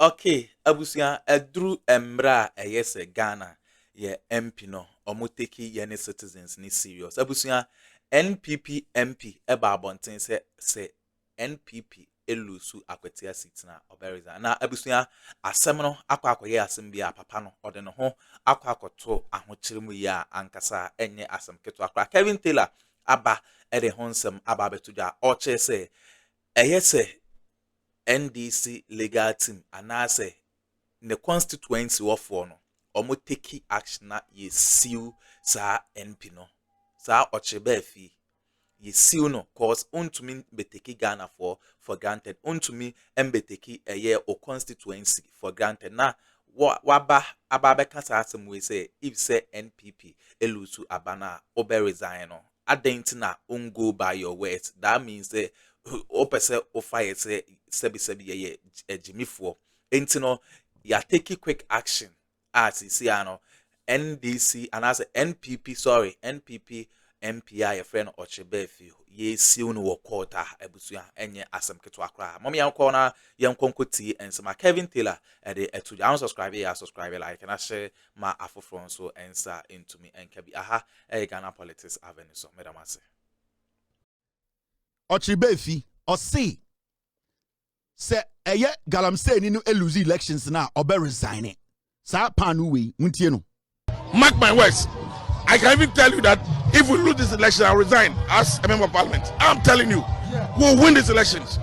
Okay, abusia edru emra eyese Ghana ye MP no omuteki ye ne citizens ni serious. Abusia NPP MP eba abonten se NPP elusu akwetia sitina oberiza. Na abusia asem no akwakoye asem bia papa no ode no ho akwakoto ahokyeremu ya ankasa enye asem keto akwa. Kevin Taylor aba ede honsem aba betudwa oche se eyese NDC legal team anase the constituency of no omo take action na ye seal sa NP no sa Baafi ye seal no cause untumi beteki Ghana for granted untumi embeteki eye o constituency for granted na waba ababeka sa asem we say if say NPP elusu abana obe resign no adenti na go by your words. That means that opese ofire say sebi ye Jimmy for enti no ya take quick action as you see ano NDC and as NPP MPI a friend Baafi ye see no wo quarter ebusuya enye asem keto akra mom yan ko na yan konkoti ensema Kevin Taylor de etu ya subscribe like and share ma afofro so ensa into me enkabi aha Ghana politics avenue so madam ase Baafi or see say eye galamsey ni no lose elections na obe resign it. Sa panu we muntie no. Mark my words. I can even tell you that if we lose this election, I'll resign as a member of parliament. I'm telling you, we'll win these elections.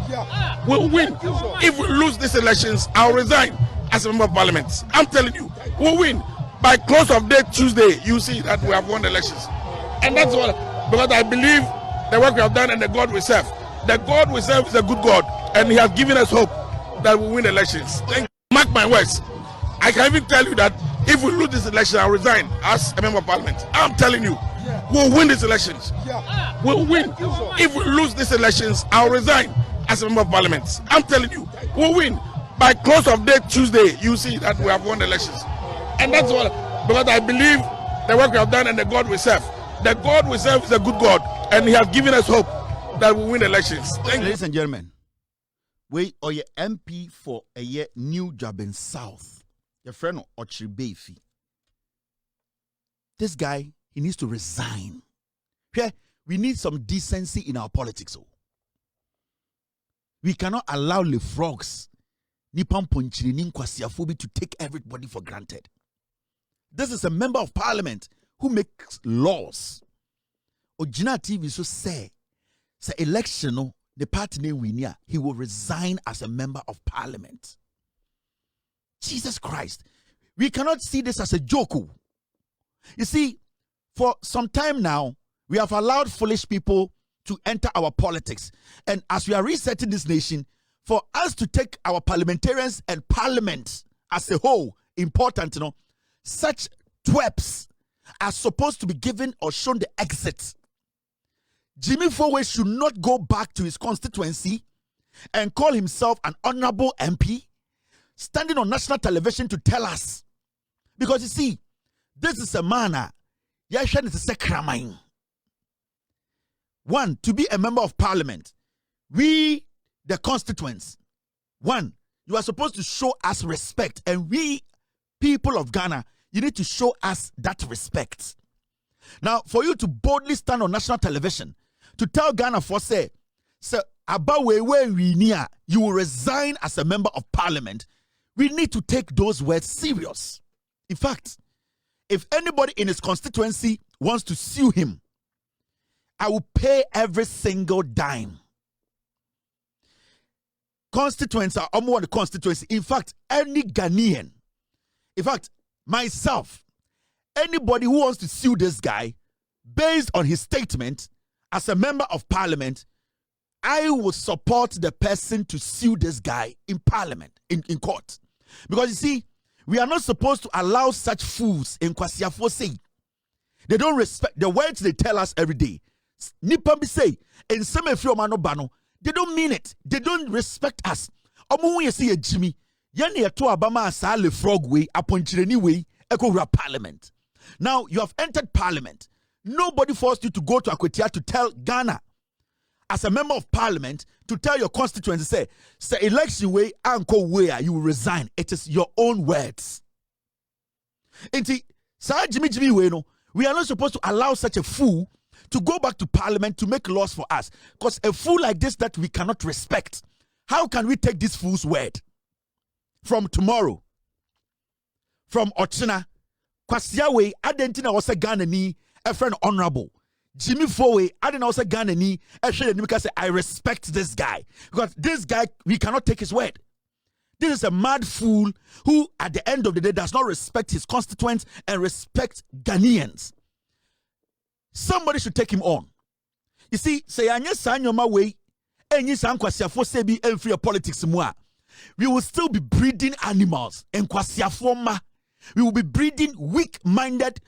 We'll win. If we lose these elections, I'll resign as a member of parliament. I'm telling you, we'll win. By close of day Tuesday, you see that we have won the elections. And that's all. Because I believe the work we have done and the God we serve. The God we serve is a good God. And he has given us hope that we'll win the elections. Thank you. Mark my words. I can even tell you that if we lose this election, I'll resign as a member of parliament. I'm telling you, we'll win these elections. We'll win. If we lose these elections, I'll resign as a member of parliament. I'm telling you, we'll win. By close of day Tuesday, you see that we have won the elections. And that's all. Because I believe the work we have done and the God we serve. The God we serve is a good God. And he has given us hope that we'll win the elections. Thank you. Ladies and gentlemen, we are your MP for a year new job in South. Your friend Okyere Baafi. This guy, he needs to resign. Okay? We need some decency in our politics. We cannot allow the frogs to take everybody for granted. This is a member of parliament who makes laws. Ojina TV so say election the party name we near, he will resign as a member of parliament. Jesus Christ. We cannot see this as a joke. You see, for some time now, we have allowed foolish people to enter our politics. And as we are resetting this nation, for us to take our parliamentarians and parliament as a whole important, such twerps are supposed to be given or shown the exit. Jimmy Fowe should not go back to his constituency and call himself an honorable MP, standing on national television to tell us. Because you see, this is a manner. One, to be a member of parliament, we, the constituents, one, you are supposed to show us respect. And we, people of Ghana, you need to show us that respect. Now, for you to boldly stand on national television, to tell Ghana for say about where we near, you will resign as a member of parliament, we need to take those words serious. In fact, if anybody in his constituency wants to sue him, I will pay every single dime. Constituents are almost the constituency. In fact, any Ghanaian, in fact, myself, anybody who wants to sue this guy, based on his statement as a member of parliament, I will support the person to sue this guy in parliament, in court. Because you see, we are not supposed to allow such fools in Kwasiafo say. They don't respect the words they tell us every day. Nipa be say, in some bano, they don't mean it. They don't respect us. Omu ye see Jimmy, yani eto abama asa le frog way, aponchireni way, eko parliament. Now you have entered parliament. Nobody forced you to go to Akuffo to tell Ghana as a member of parliament to tell your constituency, say election way, anko way, you will resign. It is your own words. Inti, Jimmy way, no, we are not supposed to allow such a fool to go back to parliament to make laws for us. Because a fool like this that we cannot respect, how can we take this fool's word? From tomorrow, from Ochina, Kwasiawe, Adentina was a Ghana ni, a friend honorable. Jimmy Fowe, I didn't also Ghana ni, say I respect this guy. Because this guy, we cannot take his word. This is a mad fool who, at the end of the day, does not respect his constituents and respect Ghanaians. Somebody should take him on. You see, say anya sanyoma way, enyi san kwasiafo se bi enfree politics mu a, we will still be breeding animals and kwasiafo ma. We will be breeding weak-minded,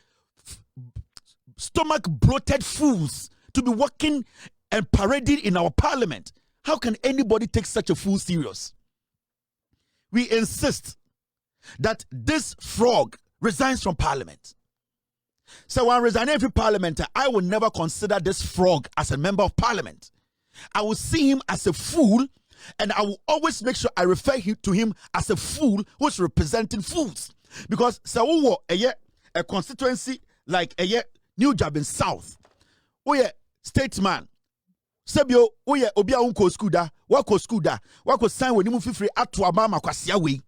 stomach-bloated fools to be working and parading in our parliament. How can anybody take such a fool serious? We insist that this frog resigns from parliament. So when resigning from parliament, I will never consider this frog as a member of parliament. I will see him as a fool, and I will always make sure I refer to him as a fool who is representing fools. Because so a constituency like New Jabin South, statesman. Sebio, obia unko skuda, wako sign when you move free at to Abama Kwasiawe.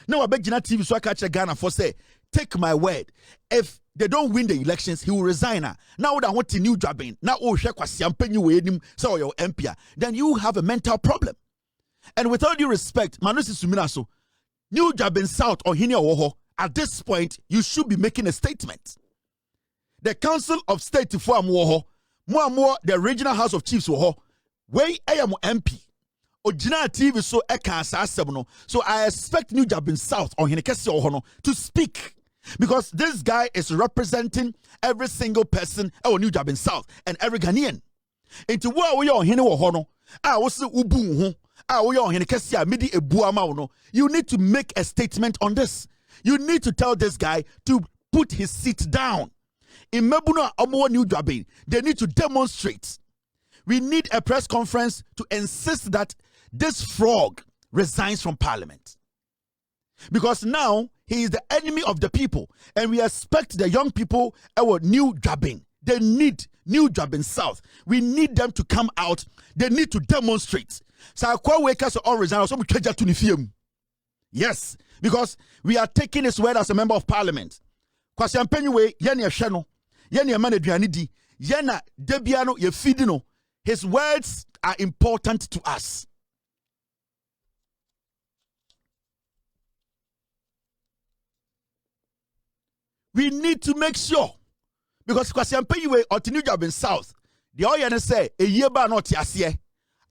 Now I beg TV so I catch a Ghana for say, take my word. If they don't win the elections, he will resign. Now that I want a new job in. Now so your MP, then you have a mental problem. And with all due respect, Manusi Suminaso, New Job in South or Hini Oho, at this point, you should be making a statement. The Council of State for Amoho, more the regional House of Chiefs woho, way am MP. Ojina TV so eka so I expect New Job in South or Hinekesi Ohono to speak. Because this guy is representing every single person or New Job in South and every Ghanaian. Into what we are Hine Ohono, I was ubu midi ebuama. You need to make a statement on this. You need to tell this guy to put his seat down. In Mebuna Omo New Jabin, they need to demonstrate. We need a press conference to insist that this frog resigns from parliament. Because now he is the enemy of the people, and we expect the young people our New Jabin. They need New Jabin South. We need them to come out. They need to demonstrate. So all resign. Yes, because we are taking his word as a member of parliament. Kwasi Ampenyuwe yeni esheno, yeni emane duanidi, yena debiano ye fidino. His words are important to us. We need to make sure, because Kwasi Ampenyuwe or New Job in South, the oyene say a year ba not yasiye,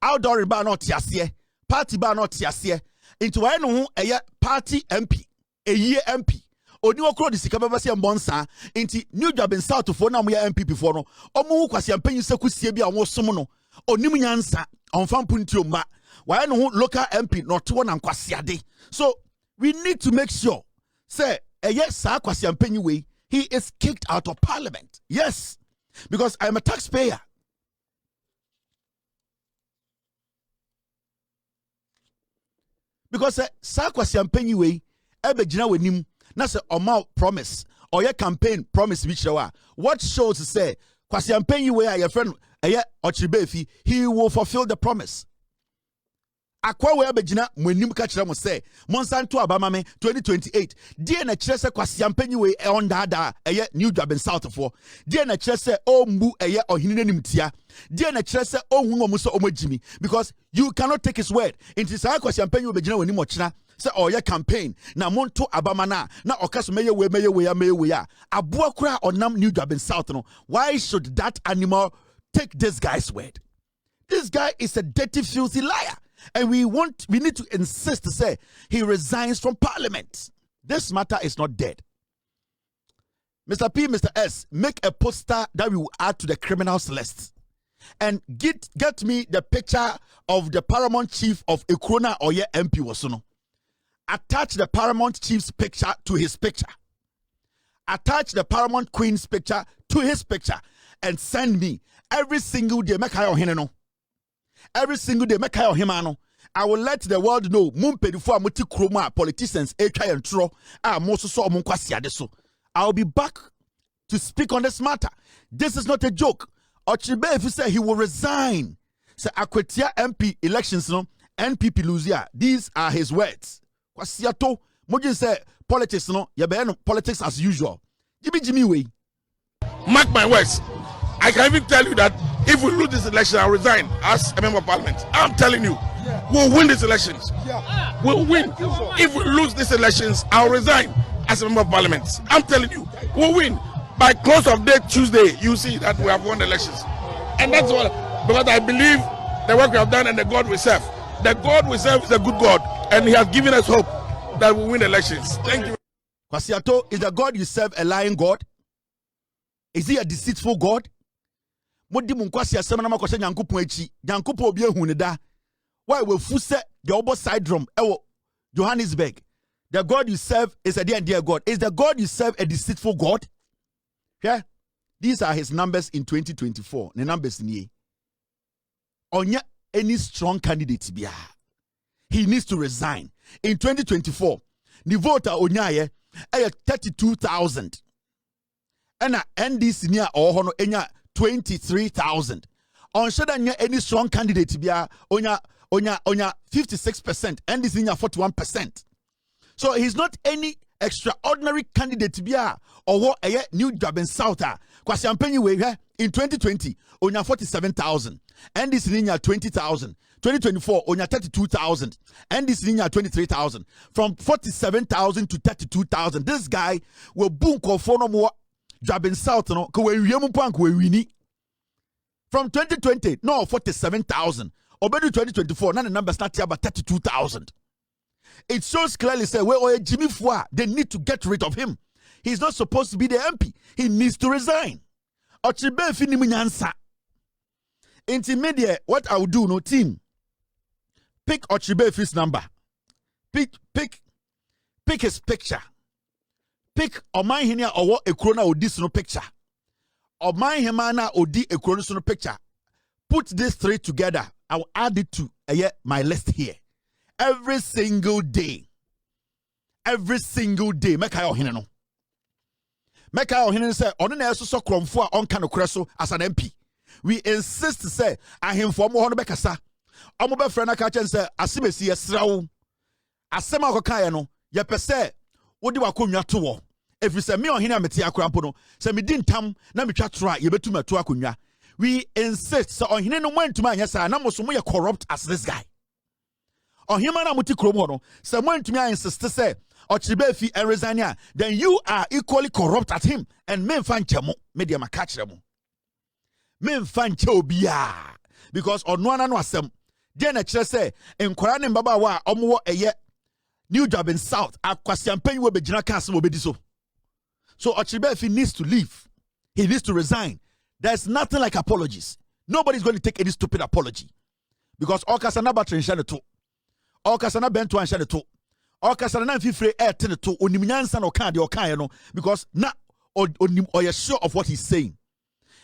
outdoor ba not yasiye, party ba not yasiye, into eno a party MP, a year MP. Oni okro di sika baba se mbonsa enti New Job in South for na mo ya NPP for no omo Kwasi Ampenyu se kusie bia wo som no onim nyansa onfam puntio ma why no local MP not one and Kwasi ade. So we need to make sure say yes sir Kwasi Ampenyu we he is kicked out of parliament. Yes, because I am a taxpayer. Because sir Kwasi Ampenyu we ebe gina wenim na say omal promise or your campaign promise which what shows to say Kwasi Ampenyu we your friend Okyere he will fulfill the promise. Akwa we abegina mwenim ka kire mo say monsanto abama me 2028 die na kire say Kwasi Ampenyu we on dada New Job in South for die na kire say ombu ohini nanimtia die na kire say ohun omu so omagimi, because you cannot take his word into say Kwasi Ampenyu we begina wenim okina say your campaign na monto abama na okaso meye we ya aboa kura onam New Job in South no. Why should that animal take this guy's word? This guy is a dirty, filthy liar, and we need to insist to say he resigns from parliament. This matter is not dead. Mr. P, Mr. S, make a poster that we will add to the criminals list, and get me the picture of the paramount chief of Akroma or your MP Wasuno. Attach the paramount chief's picture to his picture. Attach the paramount queen's picture to his picture, and send me every single day. Make no. every single day make him ano. I will let the world know before muti kroma politicians and tro most so so. I'll be back to speak on this matter. This is not a joke. Okyere if you say he will resign. Say Akuffo MP elections no NPP lose ya. These are his words. Kwasiato Mojin say politics no no politics as usual. Jimmy way. Mark my words. I can even tell you that if we lose this election, I'll resign as a member of parliament. I'm telling you, we'll win these elections. We'll win. If we lose these elections, I'll resign as a member of parliament. I'm telling you, we'll win. By close of day Tuesday, you see that we have won the elections. And that's what, because I believe the work we have done and the God we serve. The God we serve is a good God, and He has given us hope that we'll win elections. Thank you. Kwasiato, is the God you serve a lying God? Is He a deceitful God? Modi munkwasi asema na makoshe nyankopon echi. Nyankopon obi ehun ne da. Why we fu se the obo side drum ewo Johannesburg. The God you serve is a dear God. Is the God you serve a deceitful God? Yeah. These are his numbers in 2024. The numbers ni. Onya any strong candidate bia. He needs to resign. In 2024, the voter onyaye 32,000. And NDC near or hono enya 23,000. On should any strong candidate bia onya 56%. NDC near 41%. So he's not any extraordinary candidate bia or what a new job in South. Kwasi ampenyi we in 2020 onya 47,000. NDC near 20,000. 2024 onya 32,000. NDC near 23,000. From 47,000 to 32,000. This guy will boom for no more job in South no ko we wiemu pank we wini. From 2020 no 47,000. Obedu 2024 now the number start here about 32,000. It shows clearly say we Jimmy Fua, they need to get rid of him. He's not supposed to be the MP. He needs to resign. Okyere fini munyansa. Intermediate, what I will do, no team. Pick Okyere number. Pick his picture. Pick Oman Hinia or what Akroma or this no picture. Oman Himana or di Akroma no picture. Put these three together. I will add it to my list here. Every single day. Make I ohine no. Make I ohine say ono na eso so kromfo a onka no kreso as an MP. We insist to say ahemfo mo hono bekasa. Omo be frɛ na ka chen say asemesi yesrawo. Asema akokaye no ye pese wodi wakonwa to wo. Every say me ohine amete akrampo no say me di ntam na metwa tro a ye betum ato akonwa. We insist so ohine no mantuma anya sa na moso mo ye corrupt as this guy. Ohima na muti kromo no say mantuma insist say Okyere and Resign, then you are equally corrupt at him. And men fan chemo, media makach remo. Men fan chobia. Because on one no asem, then a chess say, in Koran Baba wa omo a ye new job in South, a kwasiampen will be Jinaka will be so. So Okyere needs to leave. He needs to resign. There's nothing like apologies. Nobody's going to take any stupid apology. Because Okasana battery and shadow. Okasana bento and shadow. Okasana na fifre tene to onimnyansa no ka de okan no because na onim oye sure of what he's saying.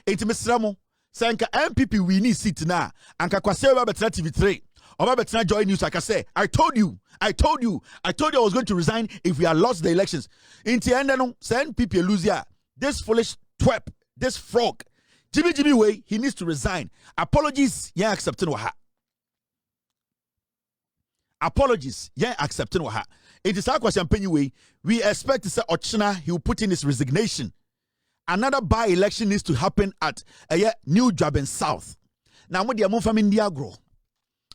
Enti mesramo sanka NPP we need seat na anka kwase ba betra TV3 oba betra joy news like I say I told you I was going to resign if we had lost the elections. Enti ende no NPP lose ya. This foolish twerp, this frog Jimmy way he needs to resign. Apologies yeah accepting wa. Apologies, yeah, accepting what it is our question. We expect to say Okyere he will put in his resignation. Another by-election needs to happen at a new job in South. Now, what the from India grow?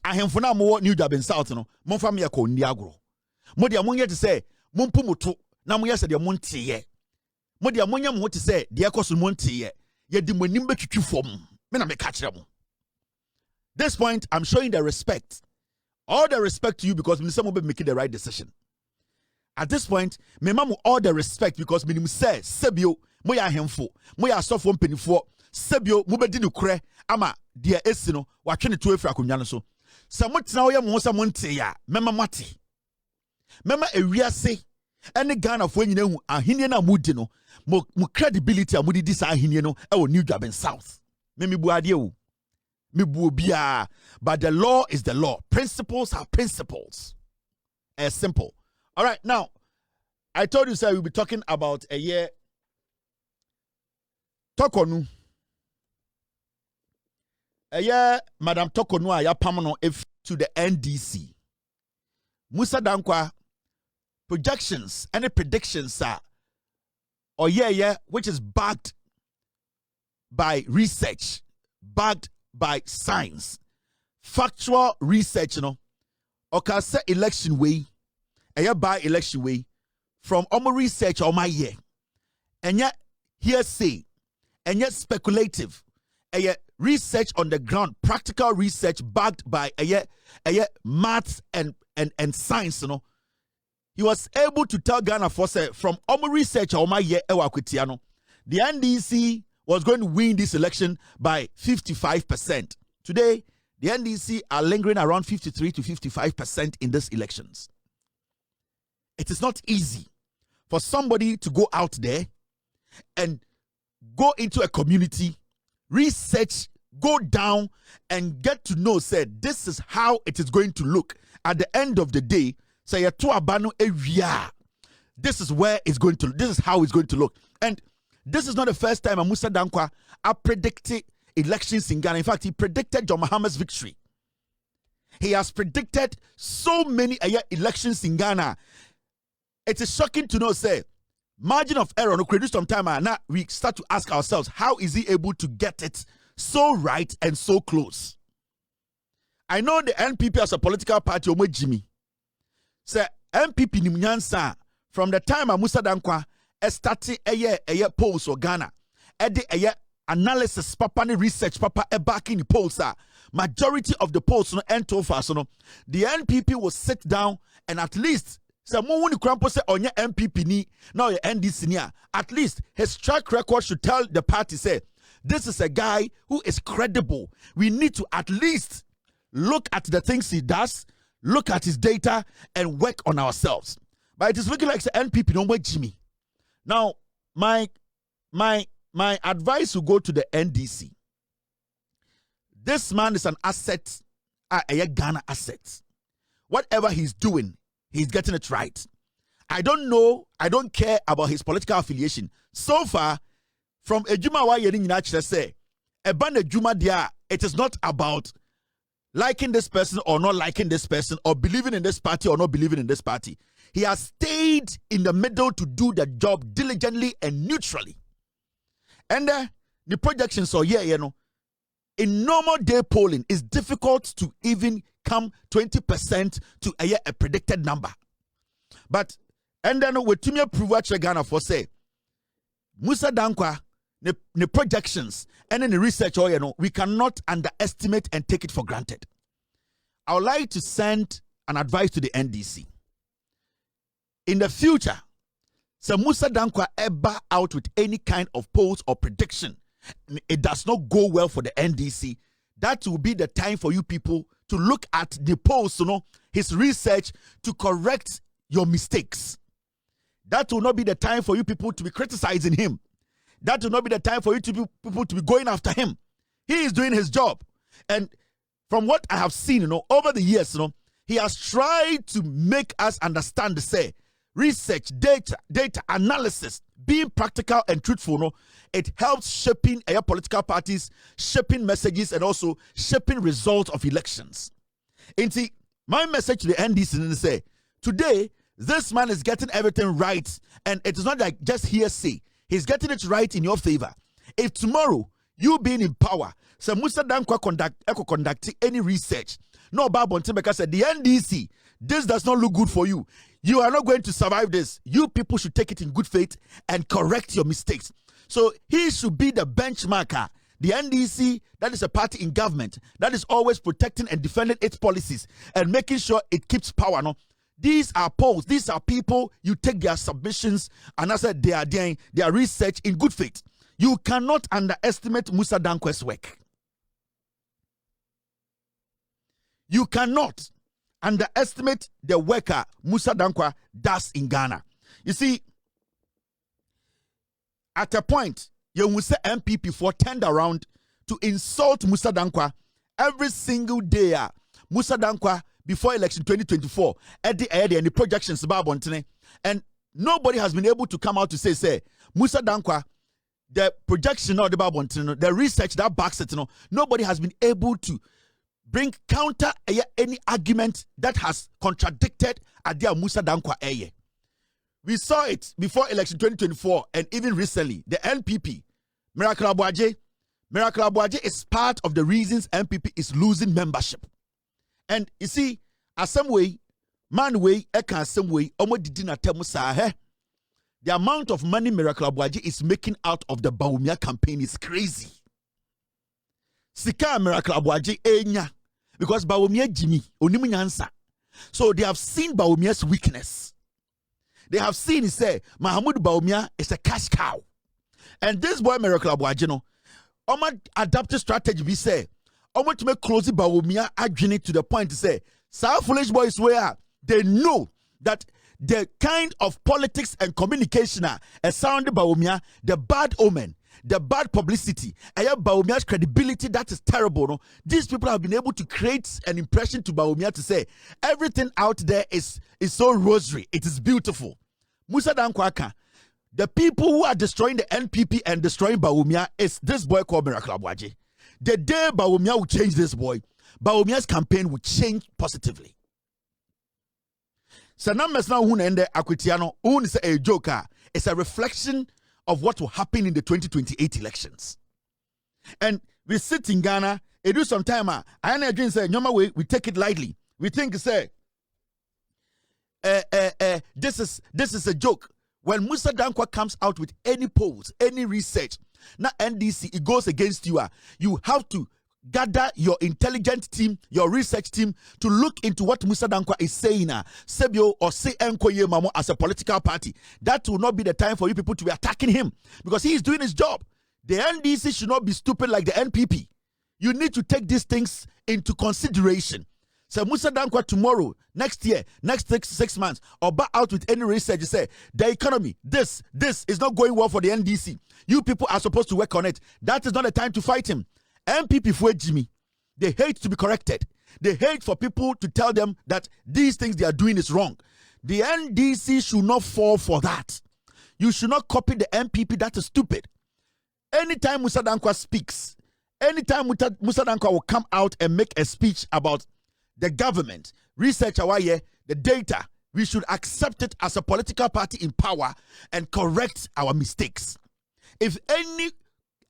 I have for now more new job in South. No, mon from here called India grow. What the ammonia to say, Mumpumutu. Now we said the Monty ye. What the ammonia what to say, the Echoes Monty ye. Yet the Monimbe to form. Men I may catch them. This point, I'm showing the respect. All the respect to you because Minister will be making the right decision. At this point, me mamu all the respect because me say sebio moya hemfo moya sofo mpenifo sebio mo bedi no kure ama dia esino wa twene to efra akonwa no so. Sa motina wo ye mo sa monte ya mema mate. Mema ewiase ene Ghana fo nyina hu ahenie na mudi no mo credibility amudi di sa ahenie no e wo New Job in South. Memi bu ade o. But the law is the law. Principles are principles. As simple. All right, now, I told you, sir, we'll be talking about a year. Tokonu. A year, Madam Tokonu, Ayapamano, if to the NDC. Musa Dankwa, projections, any predictions, sir, or which is backed by research, backed by science, factual research, or say election way, by election way, from omo research or my year, and yet hearsay, and yet speculative, research on the ground, practical research backed by maths and science, He was able to tell Ghana for say from omo research or my year the NDC was going to win this election by 55%. Today, the NDC are lingering around 53 to 55% in these elections. It is not easy for somebody to go out there and go into a community, research, go down and get to know, say, this is how it is going to look. At the end of the day, say, this is where it's going to, this is how it's going to look. And this is not the first time Musa Dankwa predicted elections in Ghana. In fact, he predicted John Mahama's victory. He has predicted so many elections in Ghana. It is shocking to know, say, margin of error, no credit some time, and now we start to ask ourselves, how is he able to get it so right and so close? I know the NPP as a political party, Omo Jimmy. Say, NPP Nimnyansa, from the time Musa Dankwa started a year polls or Ghana, analysis, papa, research, papa, back in the polls, majority of the polls, the NPP will sit down and at least say, NPP ni, now your NDC ni, at least his track record should tell the party, say, this is a guy who is credible. We need to at least look at the things he does, look at his data, and work on ourselves. But it is looking like the NPP no more Jimmy. Now, my advice will go to the NDC. This man is an asset, a Ghana asset. Whatever he's doing, he's getting it right. I don't know, I don't care about his political affiliation. So far, from Ejuma wa yeni nyina say, Eban Ejuma dia, it is not about liking this person or not liking this person, or believing in this party or not believing in this party. He has stayed in the middle to do the job diligently and neutrally. And the projections are in normal day polling, it's difficult to even come 20% to a predicted number. But, and then with Tumia Pruvacha Ghana for say, Musa Dankwa, the projections and then the research, we cannot underestimate and take it for granted. I would like to send an advice to the NDC. In the future, so Musa Dankwa ever out with any kind of polls or prediction, it does not go well for the NDC. That will be the time for you people to look at the polls, his research, to correct your mistakes. That will not be the time for you people to be criticizing him. That will not be the time for you people to be going after him. He is doing his job. And from what I have seen, over the years, he has tried to make us understand, say, research, data analysis, being practical and truthful, it helps shaping political parties, shaping messages, and also shaping results of elections. And see, my message to the NDC is say, today, this man is getting everything right, and it is not like just hearsay. He's getting it right in your favor. If tomorrow, you being in power, so Musa Dankwa conduct any research, no Babon Tibeka said, the NDC, this does not look good for you. You are not going to survive this. You people should take it in good faith and correct your mistakes. So he should be the benchmarker. The NDC, that is a party in government, that is always protecting and defending its policies and making sure it keeps power. These are polls. These are people, you take their submissions and I said they are doing their research in good faith. You cannot underestimate Musa Dankwa's work. You cannot underestimate the worker Musa Dankwa does in Ghana. You see, at a point, you will say NPP for turned around to insult Musa Dankwa every single day, Musa Dankwa before election 2024, at the end, and the projections about Bontene, and nobody has been able to come out to say, Musa Dankwa, the projection of the Bontene, the research that backs it, nobody has been able to bring counter any argument that has contradicted Adia Musa Dankwa eye. We saw it before election 2024 and even recently. The NPP, Miracle Abuaje is part of the reasons NPP is losing membership. And you see, as some way, man way, eka some way, the amount of money Miracle Abuaje is making out of the Bawumia campaign is crazy. Sika Miracle Abuaje enya. Because Bawumia Jimmy, onimu nyansa. So they have seen Bawumia's weakness. They have seen, say, Mahamudu Bawumia is a cash cow. And this boy, Miracle Abuaje, Oma adaptive strategy, we say, Oma to make close Bawumia adjoining to the point to say, South foolish boys where they know that the kind of politics and communication surrounding Bawumia, the bad omen, the bad publicity, Bawumia's credibility, that is terrible. No? These people have been able to create an impression to Bawumia to say everything out there is so rosary. It is beautiful. Musa Dankwaka, the people who are destroying the NPP and destroying Bawumia is this boy called Miracle Abuaje. The day Bawumia will change this boy, Bawumia's campaign will change positively. So now Akutiano is a joker. It's a reflection of what will happen in the 2028 elections. And we sit in Ghana, it do some time, I know say, we take it lightly. We think, say, this is a joke. When Musa Dankwa comes out with any polls, any research, now NDC, it goes against you. You have to gather your intelligent team, your research team, to look into what Musa Dankwa is saying, Sebio or say Nkoye Mamo as a political party. That will not be the time for you people to be attacking him because he is doing his job. The NDC should not be stupid like the NPP. You need to take these things into consideration. So Musa Dankwa tomorrow, next year, next 6 months, or back out with any research, you say, the economy, this is not going well for the NDC. You people are supposed to work on it. That is not the time to fight him. NPP for Jimmy, they hate to be corrected. They hate for people to tell them that these things they are doing is wrong. The NDC should not fall for that. You should not copy the NPP. That is stupid. Anytime Musa Dankwa speaks, anytime Musa Dankwa will come out and make a speech about the government, research the data, we should accept it as a political party in power and correct our mistakes. If any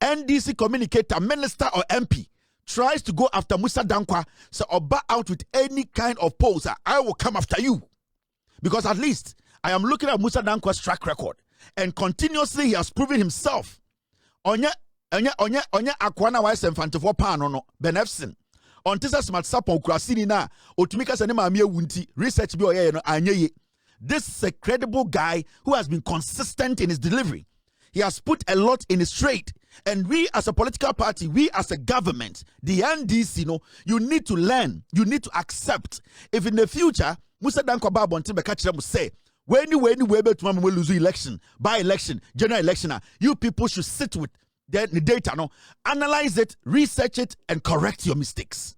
NDC communicator, minister or MP tries to go after Musa Dankwa, so or back out with any kind of pose, I will come after you. Because at least I am looking at Musa Dankwa's track record and continuously he has proven himself. Onya akwana wa semfantifo pa no benefsin. Ontisa smart sapon kurasini na otumika se ne maame wunti research bi oye no anyeye. This is a credible guy who has been consistent in his delivery. He has put a lot in his trade. And we as a political party, we as a government, the NDC, you need to learn, you need to accept. If in the future, Musa Dankwa Babontin Bekachira must say, when you able to lose election, by election, general election, you people should sit with the data, analyze it, research it, and correct your mistakes.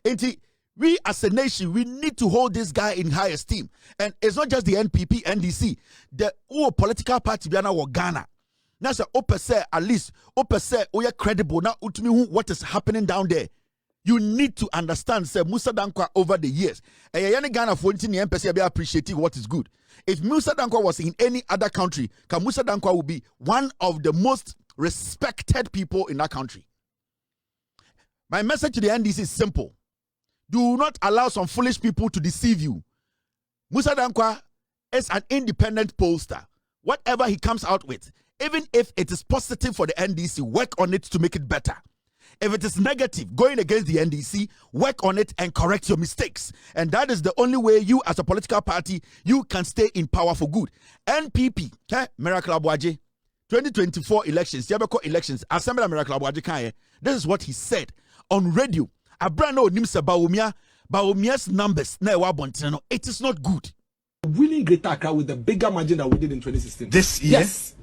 And we as a nation, we need to hold this guy in high esteem. And it's not just the NPP, NDC, the whole political party, Ghana. Now, say, at least, you're credible. Now, what is happening down there? You need to understand, say, Musa Dankwa over the years. Ghana for appreciating what is good. If Musa Dankwa was in any other country, Musa Dankwa would be one of the most respected people in that country. My message to the NDC is simple. Do not allow some foolish people to deceive you. Musa Dankwa is an independent pollster. Whatever he comes out with, even if it is positive for the NDC, work on it to make it better. If it is negative, going against the NDC, work on it and correct your mistakes. And that is the only way you as a political party, you can stay in power for good. NPP, Miracle Abuaje, 2024 elections, Yabeko elections, Assembly Miracle Abuaje, this is what he said on radio. Abrano Nimsa Bawumia's numbers, it is not good. Winning Greater Accra with the bigger margin that we did in 2016. This year? Yes.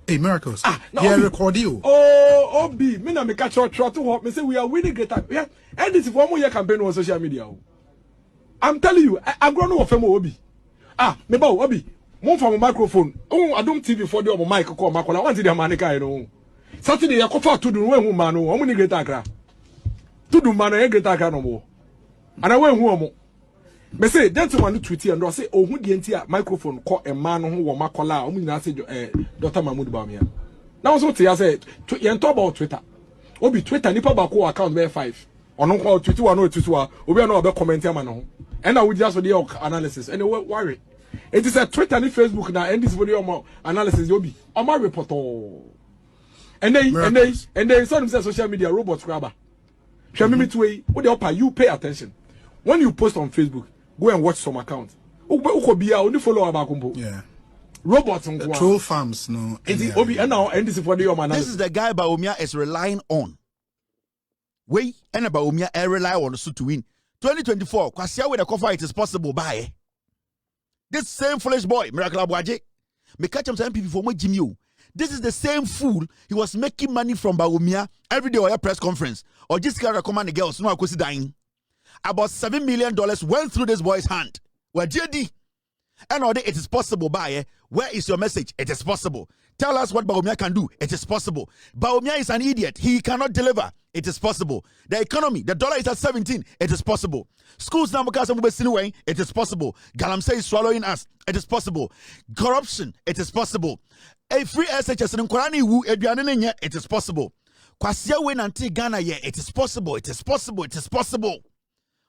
Hey, miracles. No, yeah, record you. Oh, Obi, me na me catch out try to help me say we are winning greater. Yeah, and this is one more year campaign on social media. I'm telling you, I'm grown up from Obi. Me ba Obi. Move from a microphone. Oh, I don't TV for the mic call Makola. I want the manica, you know. Saturday, I could to do when man, how many great akra. To do man, a great akra no more. And I went home. Me say, gentleman, tweet and say, oh, who the microphone call a man who was Makola, who I say, Dr. Mahmoud Bawumia. Now, so I said, you talk about Twitter. Obi Twitter, nipa bako account be 5. Or no call Twitter, or no Twitter, Obi no about commenting man. And I would just for the analysis. And worry. It is a Twitter and Facebook now, and this video analysis will be on my report. And then some social media robots grabber. Shall me to what the upper you pay attention. When you post on Facebook, go and watch some accounts. Only follow about combo. Yeah. Robots on troll farms, no. And now NDC for the analysis. This is the guy Bawumia is relying on. We and Bawumia rely on the to win. 2024, Kwasia with the cover it is possible by. This same foolish boy, Miracle Abuaje, me catch him NPP for my Jimmy. This is the same fool. He was making money from Bawumia every day or a press conference. Or just can recommend the girls no akosi dying. About $7 million went through this boy's hand. Where JD and all day it is possible by. Where is your message? It is possible. Tell us what Bawumia can do. It is possible. Bawumia is an idiot. He cannot deliver. It is possible. The economy, the dollar is at 17. It is possible. Schools now because it is possible. Galamsey is swallowing us. It is possible. Corruption, it is possible. A free SHS in Korani wu it is possible. Kwasia win anti Ghana ye it is possible. It is possible. It is possible.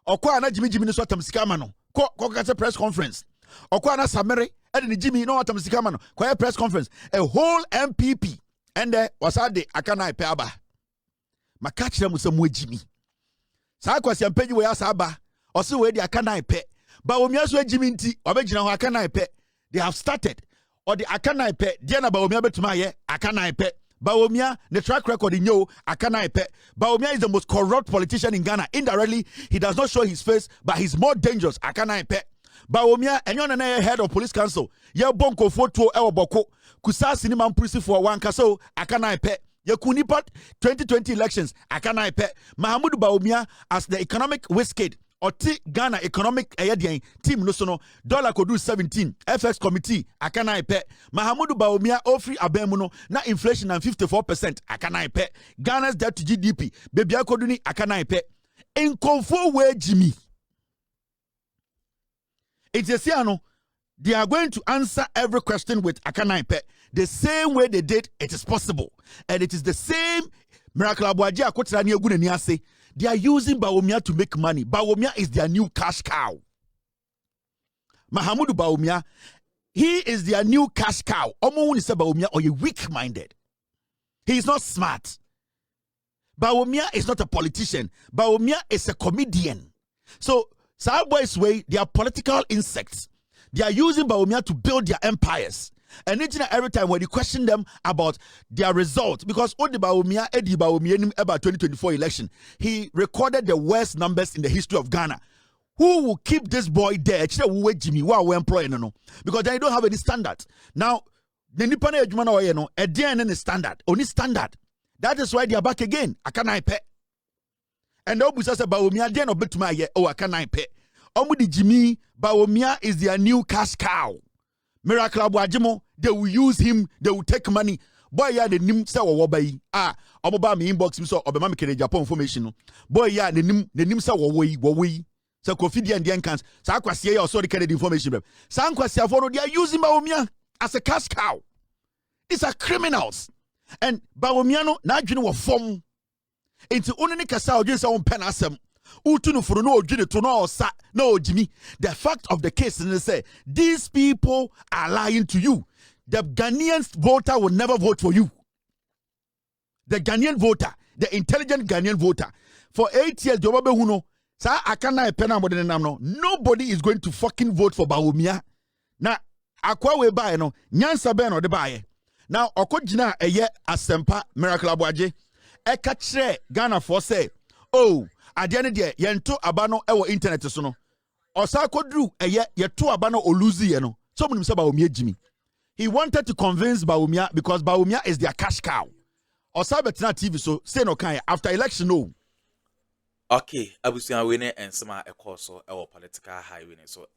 Okwa na Jimmy no swatam sikamano. Ko press conference. Okwa na Samere and Jimmy no watam sikamano. Ko press conference. A whole NPP and there was at the Akana Peaba. Makach them with some Jimmy. Sa kwasi ampeji we asaba. Osi we di Akana Pe. Bawumia so Jimmy nti obegina ho Akana Pe. They have started. Or the Akana Pe. Diana Bawumia betuma ye Akana Pe. Bawumia, the track record in yo, Akana Pe. Bawumia is the most corrupt politician in Ghana. Indirectly, he does not show his face, but he's more dangerous. Akana Pe. Bawumia, and you're the head of police council. Ye bonko photo ewa boko. Kusa sinima mprisi for one kaso. Akana Pe. Ye kunipat 2020 elections. Akana Pe. Mahmoud Bawumia as the economic whisked. Oti Ghana economic team no sono dollar could do 17 FX committee akana ipe Mahmoud Bawumia ofri abemuno na inflation and 54% akana ipe Ghana's debt to GDP baby akoduni akana ipe in confo way Jimmy it's a siano they are going to answer every question with akana ipe the same way they did. It is possible and it is the same miracle abuaje akotira ni egu ni ase. They are using Bawumia to make money. Bawumia is their new cash cow. Mahmoud Bawumia, he is their new cash cow. Omo say Bawumia or you weak-minded. He is not smart. Bawumia is not a politician. Bawumia is a comedian. So, Boys way, they are political insects. They are using Bawumia to build their empires. And every time when you question them about their results, because Eddie Bawumia about 2024 election, he recorded the worst numbers in the history of Ghana. Who will keep this boy there? Jimmy, we employ no, because they don't have any standard. Now, the Nipana Ejumana a DNA standard, only standard. That is why they are back again. I can't pay. And the Obusa said Bawumia then obey to my I can't pay. Omudi Jimmy Bawumia is their new cash cow. Miracle Abuajimo, they will use him, they will take money. Boy, yeah, the nim say wobai. Omoba me inbox me so obema me kere Japan information. Boy, yeah, the nim say wowi. So Kofi and the encans. Sa kwase ya also the kere information. Sa kwase for they are using Bawumia as a cash cow. These are criminals. And Bawumia no na adwene wo fom. Enti onene kasa odwene say on pen asem. Utunu furu no odwene to no osa no Jimmy. The fact of the case is say these people are lying to you. The Ghanaian voter will never vote for you. The Ghanaian voter, the intelligent Ghanaian voter, for 8 years, nobody is going to fucking vote for Bawumia. Now, akwa we buy no, nyansa be no de buy. Now, okojina eye asempa miracle abuaje. Eka kire Ghana for say, oh, adiane de yento abano ewo internet so no. Osa kodru eye yeto abano oluzi ye no. So munim se Bawumia Jimmy. He wanted to convince Bawumia because Bawumia is their cash cow. Osabetna TV so say no kind after election no. Okay, abusia we ne ensema ekoso ewo political highway so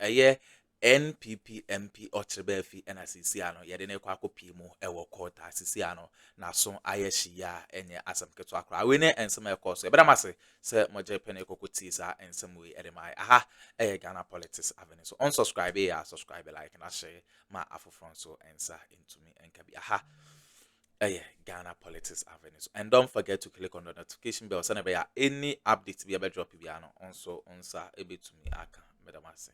NPP MP Okyere and asisi ano ye de ne kwa kopi mu ewo court asisi ano na so ayehia enye asem keto akra we ne ensema ekoso e bedamase se moje pene kokoti sa ensem we edemai aha Ghana Politics Avenue so unsubscribe ya subscribe like and share ma afofron so ensa into me enkabi aha Ghana Politics Avenue. And don't forget to click on the notification bell so any updates be able to drop you also on sa able to me aka medamase.